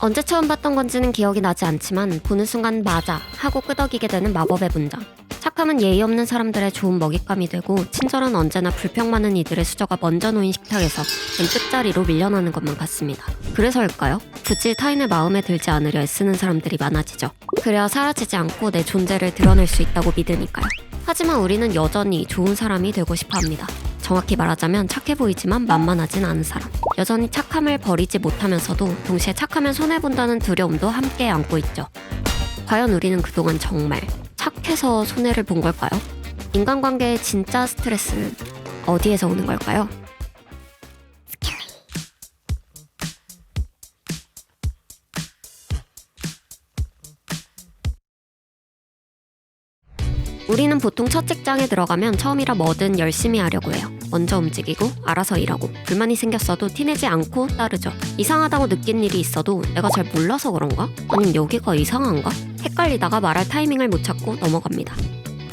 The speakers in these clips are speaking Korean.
언제 처음 봤던 건지는 기억이 나지 않지만 보는 순간 맞아 하고 끄덕이게 되는 마법의 문장. 착함은 예의 없는 사람들의 좋은 먹잇감이 되고 친절은 언제나 불평 많은 이들의 수저가 먼저 놓인 식탁에서 맨 끝자리로 밀려나는 것만 같습니다. 그래서일까요? 굳이 타인의 마음에 들지 않으려 애쓰는 사람들이 많아지죠. 그래야 사라지지 않고 내 존재를 드러낼 수 있다고 믿으니까요. 하지만 우리는 여전히 좋은 사람이 되고 싶어 합니다. 정확히 말하자면 착해 보이지만 만만하진 않은 사람. 여전히 착함을 버리지 못하면서도 동시에 착하면 손해본다는 두려움도 함께 안고 있죠. 과연 우리는 그동안 정말 착해서 손해를 본 걸까요? 인간관계의 진짜 스트레스는 어디에서 오는 걸까요? 우리는 보통 첫 직장에 들어가면 처음이라 뭐든 열심히 하려고 해요. 먼저 움직이고 알아서 일하고 불만이 생겼어도 티내지 않고 따르죠. 이상하다고 느낀 일이 있어도 내가 잘 몰라서 그런가? 아니면 여기가 이상한가? 헷갈리다가 말할 타이밍을 못 찾고 넘어갑니다.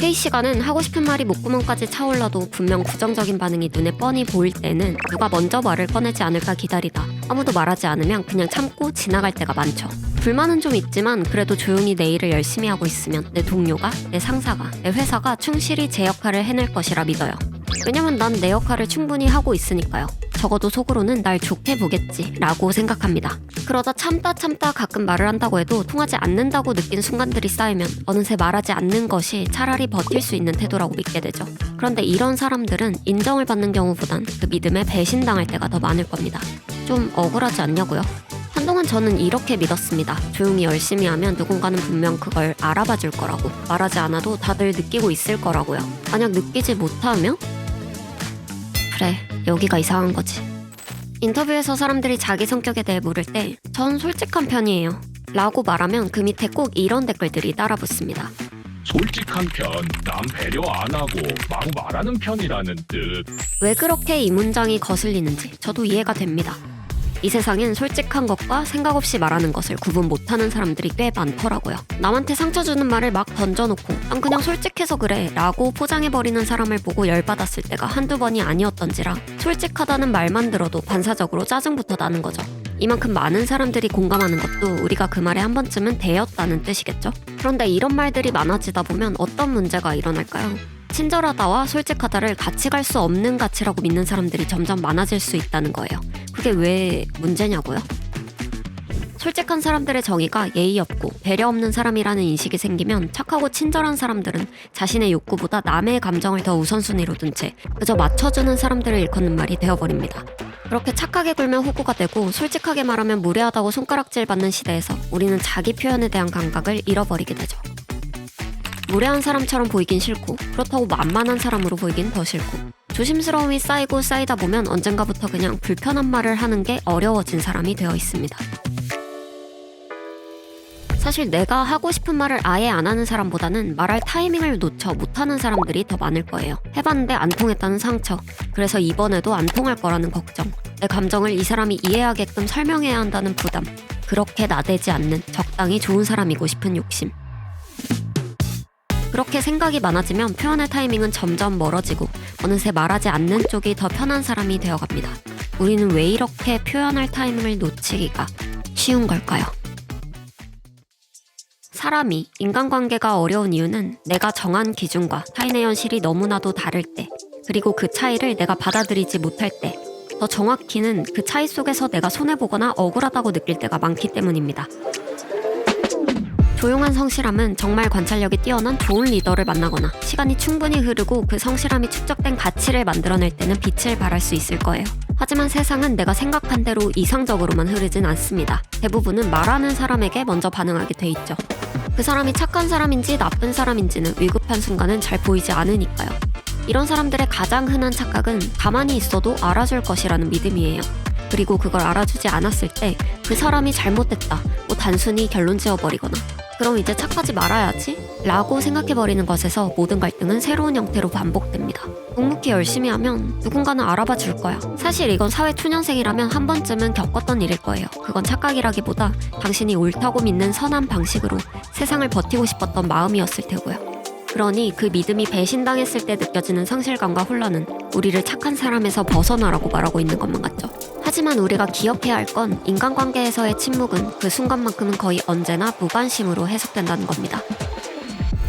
회의 시간은 하고 싶은 말이 목구멍까지 차올라도 분명 부정적인 반응이 눈에 뻔히 보일 때는 누가 먼저 말을 꺼내지 않을까 기다리다 아무도 말하지 않으면 그냥 참고 지나갈 때가 많죠. 불만은 좀 있지만 그래도 조용히 내 일을 열심히 하고 있으면 내 동료가, 내 상사가, 내 회사가 충실히 제 역할을 해낼 것이라 믿어요. 왜냐면 난 내 역할을 충분히 하고 있으니까요. 적어도 속으로는 날 좋게 보겠지 라고 생각합니다. 그러다 참다 가끔 말을 한다고 해도 통하지 않는다고 느낀 순간들이 쌓이면 어느새 말하지 않는 것이 차라리 버틸 수 있는 태도라고 믿게 되죠. 그런데 이런 사람들은 인정을 받는 경우보단 그 믿음에 배신당할 때가 더 많을 겁니다. 좀 억울하지 않냐고요? 한동안 저는 이렇게 믿었습니다. 조용히 열심히 하면 누군가는 분명 그걸 알아봐 줄 거라고. 말하지 않아도 다들 느끼고 있을 거라고요. 만약 느끼지 못하면? 그래, 여기가 이상한 거지. 인터뷰에서 사람들이 자기 성격에 대해 물을 때 전 솔직한 편이에요 라고 말하면 그 밑에 꼭 이런 댓글들이 따라붙습니다. 솔직한 편, 남 배려 안 하고 막 말하는 편이라는 뜻. 왜 그렇게 이 문장이 거슬리는지 저도 이해가 됩니다. 이 세상엔 솔직한 것과 생각 없이 말하는 것을 구분 못하는 사람들이 꽤 많더라고요. 남한테 상처 주는 말을 막 던져놓고 난 그냥 솔직해서 그래 라고 포장해버리는 사람을 보고 열받았을 때가 한두 번이 아니었던지라 솔직하다는 말만 들어도 반사적으로 짜증부터 나는 거죠. 이만큼 많은 사람들이 공감하는 것도 우리가 그 말에 한 번쯤은 대였다는 뜻이겠죠? 그런데 이런 말들이 많아지다 보면 어떤 문제가 일어날까요? 친절하다와 솔직하다를 같이 갈 수 없는 가치라고 믿는 사람들이 점점 많아질 수 있다는 거예요. 그게 왜 문제냐고요? 솔직한 사람들의 정의가 예의 없고 배려 없는 사람이라는 인식이 생기면 착하고 친절한 사람들은 자신의 욕구보다 남의 감정을 더 우선순위로 둔 채 그저 맞춰주는 사람들을 일컫는 말이 되어버립니다. 그렇게 착하게 굴면 호구가 되고 솔직하게 말하면 무례하다고 손가락질 받는 시대에서 우리는 자기 표현에 대한 감각을 잃어버리게 되죠. 무례한 사람처럼 보이긴 싫고 그렇다고 만만한 사람으로 보이긴 더 싫고 조심스러움이 쌓이고 쌓이다 보면 언젠가부터 그냥 불편한 말을 하는 게 어려워진 사람이 되어 있습니다. 사실 내가 하고 싶은 말을 아예 안 하는 사람보다는 말할 타이밍을 놓쳐 못하는 사람들이 더 많을 거예요. 해봤는데 안 통했다는 상처, 그래서 이번에도 안 통할 거라는 걱정, 내 감정을 이 사람이 이해하게끔 설명해야 한다는 부담, 그렇게 나대지 않는 적당히 좋은 사람이고 싶은 욕심. 그렇게 생각이 많아지면 표현의 타이밍은 점점 멀어지고 어느새 말하지 않는 쪽이 더 편한 사람이 되어갑니다. 우리는 왜 이렇게 표현할 타이밍을 놓치기가 쉬운 걸까요? 사람이 인간관계가 어려운 이유는 내가 정한 기준과 타인의 현실이 너무나도 다를 때, 그리고 그 차이를 내가 받아들이지 못할 때, 더 정확히는 그 차이 속에서 내가 손해보거나 억울하다고 느낄 때가 많기 때문입니다. 조용한 성실함은 정말 관찰력이 뛰어난 좋은 리더를 만나거나 시간이 충분히 흐르고 그 성실함이 축적된 가치를 만들어낼 때는 빛을 발할 수 있을 거예요. 하지만 세상은 내가 생각한 대로 이상적으로만 흐르진 않습니다. 대부분은 말하는 사람에게 먼저 반응하게 돼 있죠. 그 사람이 착한 사람인지 나쁜 사람인지는 위급한 순간은 잘 보이지 않으니까요. 이런 사람들의 가장 흔한 착각은 가만히 있어도 알아줄 것이라는 믿음이에요. 그리고 그걸 알아주지 않았을 때 그 사람이 잘못됐다, 단순히 결론 지어버리거나 그럼 이제 착하지 말아야지 라고 생각해버리는 것에서 모든 갈등은 새로운 형태로 반복됩니다. 묵묵히 열심히 하면 누군가는 알아봐 줄 거야. 사실 이건 사회 초년생이라면 한 번쯤은 겪었던 일일 거예요. 그건 착각이라기보다 당신이 옳다고 믿는 선한 방식으로 세상을 버티고 싶었던 마음이었을 테고요. 그러니 그 믿음이 배신당했을 때 느껴지는 상실감과 혼란은 우리를 착한 사람에서 벗어나라고 말하고 있는 것만 같죠. 하지만 우리가 기억해야 할 건 인간관계에서의 침묵은 그 순간만큼은 거의 언제나 무관심으로 해석된다는 겁니다.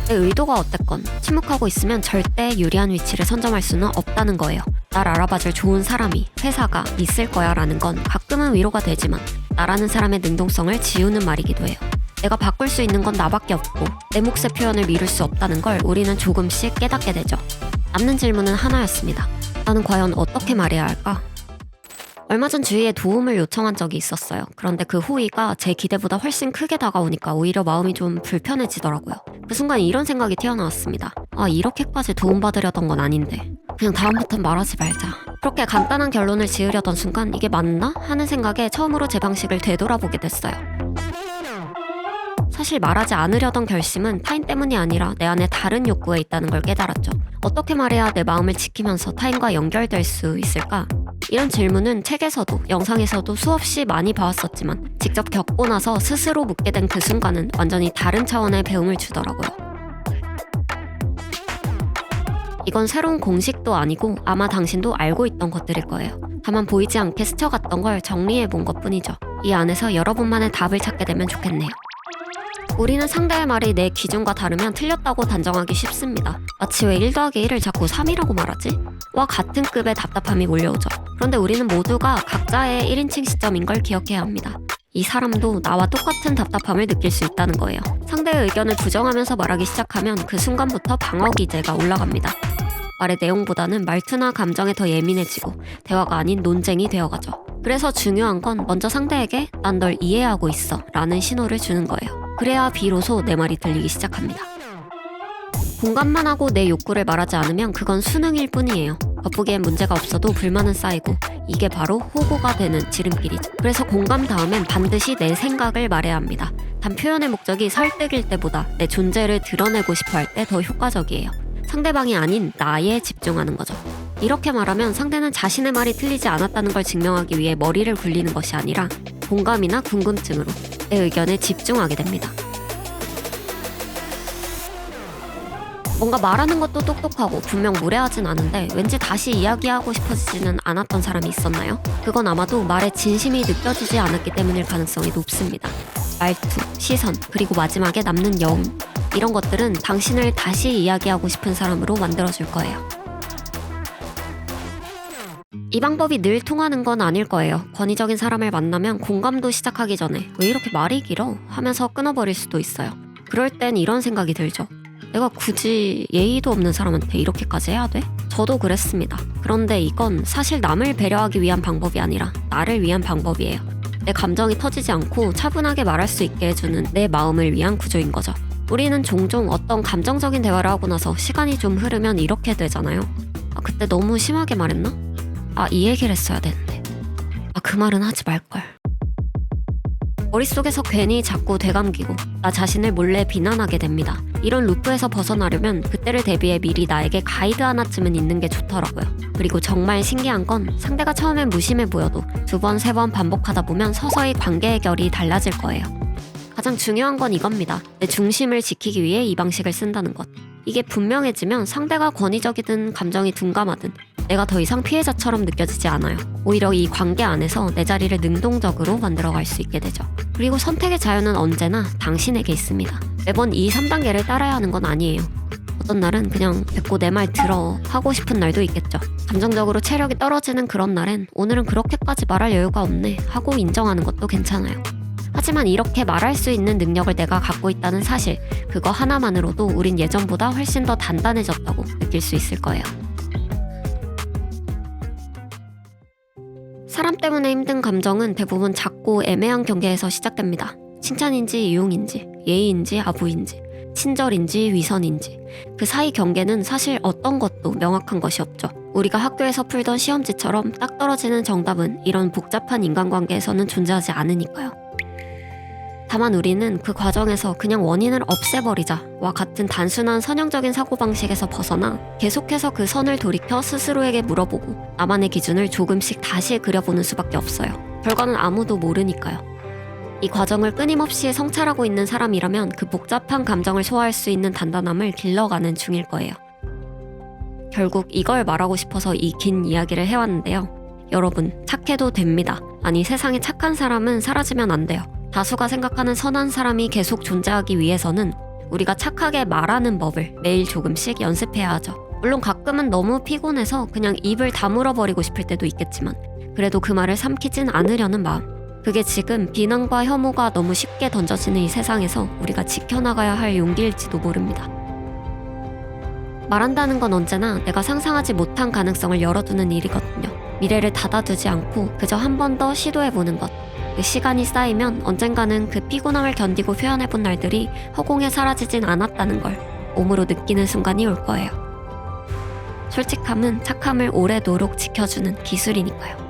내 의도가 어땠건 침묵하고 있으면 절대 유리한 위치를 선점할 수는 없다는 거예요. 날 알아봐줄 좋은 사람이, 회사가 있을 거야 라는 건 가끔은 위로가 되지만 나라는 사람의 능동성을 지우는 말이기도 해요. 내가 바꿀 수 있는 건 나밖에 없고 내 몫의 표현을 미룰 수 없다는 걸 우리는 조금씩 깨닫게 되죠. 남는 질문은 하나였습니다. 나는 과연 어떻게 말해야 할까? 얼마 전 주위에 도움을 요청한 적이 있었어요. 그런데 그 호의가 제 기대보다 훨씬 크게 다가오니까 오히려 마음이 좀 불편해지더라고요. 그 순간 이런 생각이 튀어나왔습니다. 아, 이렇게까지 도움받으려던 건 아닌데 그냥 다음부턴 말하지 말자. 그렇게 간단한 결론을 지으려던 순간 이게 맞나? 하는 생각에 처음으로 제 방식을 되돌아보게 됐어요. 사실 말하지 않으려던 결심은 타인 때문이 아니라 내 안에 다른 욕구에 있다는 걸 깨달았죠. 어떻게 말해야 내 마음을 지키면서 타인과 연결될 수 있을까? 이런 질문은 책에서도 영상에서도 수없이 많이 봐왔었지만 직접 겪고 나서 스스로 묻게 된 그 순간은 완전히 다른 차원의 배움을 주더라고요. 이건 새로운 공식도 아니고 아마 당신도 알고 있던 것들일 거예요. 다만 보이지 않게 스쳐갔던 걸 정리해 본 것뿐이죠. 이 안에서 여러분만의 답을 찾게 되면 좋겠네요. 우리는 상대의 말이 내 기준과 다르면 틀렸다고 단정하기 쉽습니다. 마치 왜 1 더하기 1을 자꾸 3이라고 말하지? 와 같은 급의 답답함이 몰려오죠. 그런데 우리는 모두가 각자의 1인칭 시점인 걸 기억해야 합니다. 이 사람도 나와 똑같은 답답함을 느낄 수 있다는 거예요. 상대의 의견을 부정하면서 말하기 시작하면 그 순간부터 방어 기제가 올라갑니다. 말의 내용보다는 말투나 감정에 더 예민해지고 대화가 아닌 논쟁이 되어가죠. 그래서 중요한 건 먼저 상대에게 난 널 이해하고 있어 라는 신호를 주는 거예요. 그래야 비로소 내 말이 들리기 시작합니다. 공감만 하고 내 욕구를 말하지 않으면 그건 수능일 뿐이에요. 겉보기엔 문제가 없어도 불만은 쌓이고 이게 바로 호구가 되는 지름길이죠. 그래서 공감 다음엔 반드시 내 생각을 말해야 합니다. 단 표현의 목적이 설득일 때보다 내 존재를 드러내고 싶어 할 때 더 효과적이에요. 상대방이 아닌 나에 집중하는 거죠. 이렇게 말하면 상대는 자신의 말이 틀리지 않았다는 걸 증명하기 위해 머리를 굴리는 것이 아니라 공감이나 궁금증으로 내 의견에 집중하게 됩니다. 뭔가 말하는 것도 똑똑하고 분명 무례하진 않은데 왠지 다시 이야기하고 싶어지지는 않았던 사람이 있었나요? 그건 아마도 말에 진심이 느껴지지 않았기 때문일 가능성이 높습니다. 말투, 시선, 그리고 마지막에 남는 여운, 이런 것들은 당신을 다시 이야기하고 싶은 사람으로 만들어줄 거예요. 이 방법이 늘 통하는 건 아닐 거예요. 권위적인 사람을 만나면 공감도 시작하기 전에 왜 이렇게 말이 길어? 하면서 끊어버릴 수도 있어요. 그럴 땐 이런 생각이 들죠. 내가 굳이 예의도 없는 사람한테 이렇게까지 해야 돼? 저도 그랬습니다. 그런데 이건 사실 남을 배려하기 위한 방법이 아니라 나를 위한 방법이에요. 내 감정이 터지지 않고 차분하게 말할 수 있게 해주는 내 마음을 위한 구조인 거죠. 우리는 종종 어떤 감정적인 대화를 하고 나서 시간이 좀 흐르면 이렇게 되잖아요. 아, 그때 너무 심하게 말했나? 아, 이 얘기를 했어야 되는데. 아, 그 말은 하지 말걸. 머릿속에서 괜히 자꾸 되감기고 나 자신을 몰래 비난하게 됩니다. 이런 루프에서 벗어나려면 그때를 대비해 미리 나에게 가이드 하나쯤은 있는 게 좋더라고요. 그리고 정말 신기한 건 상대가 처음엔 무심해 보여도 2번, 3번 반복하다 보면 서서히 관계의 결이 달라질 거예요. 가장 중요한 건 이겁니다. 내 중심을 지키기 위해 이 방식을 쓴다는 것. 이게 분명해지면 상대가 권위적이든 감정이 둔감하든 내가 더 이상 피해자처럼 느껴지지 않아요. 오히려 이 관계 안에서 내 자리를 능동적으로 만들어갈 수 있게 되죠. 그리고 선택의 자유는 언제나 당신에게 있습니다. 매번 이 3단계를 따라야 하는 건 아니에요. 어떤 날은 그냥 됐고 내 말 들어 하고 싶은 날도 있겠죠. 감정적으로 체력이 떨어지는 그런 날엔 오늘은 그렇게까지 말할 여유가 없네 하고 인정하는 것도 괜찮아요. 하지만 이렇게 말할 수 있는 능력을 내가 갖고 있다는 사실, 그거 하나만으로도 우린 예전보다 훨씬 더 단단해졌다고 느낄 수 있을 거예요. 사람 때문에 힘든 감정은 대부분 작고 애매한 경계에서 시작됩니다. 칭찬인지 이용인지, 예의인지 아부인지, 친절인지 위선인지, 그 사이 경계는 사실 어떤 것도 명확한 것이 없죠. 우리가 학교에서 풀던 시험지처럼 딱 떨어지는 정답은 이런 복잡한 인간관계에서는 존재하지 않으니까요. 다만 우리는 그 과정에서 그냥 원인을 없애버리자와 같은 단순한 선형적인 사고방식에서 벗어나 계속해서 그 선을 돌이켜 스스로에게 물어보고 나만의 기준을 조금씩 다시 그려보는 수밖에 없어요. 결과는 아무도 모르니까요. 이 과정을 끊임없이 성찰하고 있는 사람이라면 그 복잡한 감정을 소화할 수 있는 단단함을 길러가는 중일 거예요. 결국 이걸 말하고 싶어서 이 긴 이야기를 해왔는데요. 여러분, 착해도 됩니다. 아니, 세상에 착한 사람은 사라지면 안 돼요. 다수가 생각하는 선한 사람이 계속 존재하기 위해서는 우리가 착하게 말하는 법을 매일 조금씩 연습해야 하죠. 물론 가끔은 너무 피곤해서 그냥 입을 다물어 버리고 싶을 때도 있겠지만 그래도 그 말을 삼키진 않으려는 마음. 그게 지금 비난과 혐오가 너무 쉽게 던져지는 이 세상에서 우리가 지켜나가야 할 용기일지도 모릅니다. 말한다는 건 언제나 내가 상상하지 못한 가능성을 열어두는 일이거든요. 미래를 닫아두지 않고 그저 한 번 더 시도해보는 것. 그 시간이 쌓이면 언젠가는 그 피곤함을 견디고 표현해본 날들이 허공에 사라지진 않았다는 걸 몸으로 느끼는 순간이 올 거예요. 솔직함은 착함을 오래도록 지켜주는 기술이니까요.